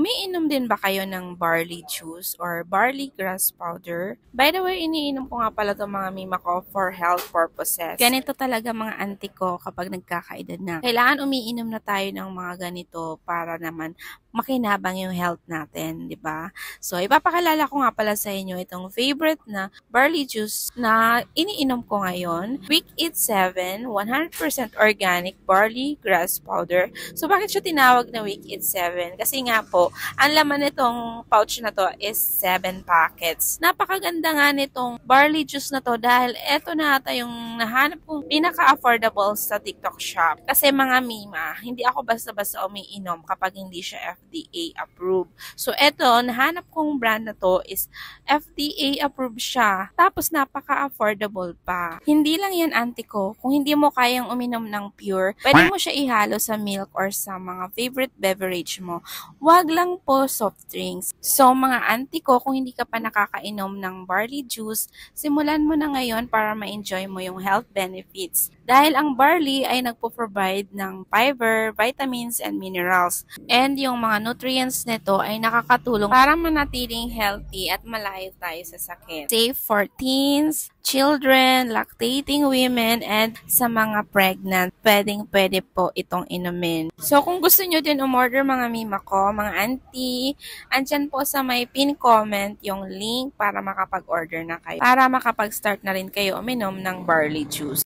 Umiinom din ba kayo ng barley juice or barley grass powder? By the way, iniinom ko nga pala itong mga mima ko for health purposes. Ganito talaga mga auntie ko kapag nagkakaedad na. Kailangan umiinom na tayo ng mga ganito para naman makinabang yung health natin, di ba? So, ipapakilala ko nga pala sa inyo itong favorite na barley juice na iniinom ko ngayon. Week Eat 7, 100% organic barley grass powder. So, bakit siya tinawag na Week Eat 7? Kasi nga po, ang laman nitong pouch na to is 7 packets. Napakaganda nga nitong barley juice na to dahil eto na ata yung nahanap kong pinaka-affordable sa TikTok shop. Kasi mga mima, hindi ako basta-basta umiinom kapag hindi siya FDA approved. So, eto, nahanap kong brand na to is FDA approved siya. Tapos, napaka-affordable pa. Hindi lang yan, auntie ko. Kung hindi mo kayang uminom ng pure, pwede mo siya ihalo sa milk or sa mga favorite beverage mo. Wag lang po soft drinks. So, mga auntie ko, kung hindi ka pa nakakainom ng barley juice, simulan mo na ngayon para ma-enjoy mo yung health benefits. Dahil ang barley ay nagpo-provide ng fiber, vitamins, and minerals. And yung mga nutrients nito ay nakakatulong para manatiling healthy at malayo tayo sa sakit. Safe for teens, children, lactating women, and sa mga pregnant. Pwede po itong inumin. So, kung gusto nyo din umorder mga mima ko, mga auntie, andyan po sa may pin comment yung link para makapag-order na kayo. Para makapag-start na rin kayo uminom ng barley juice.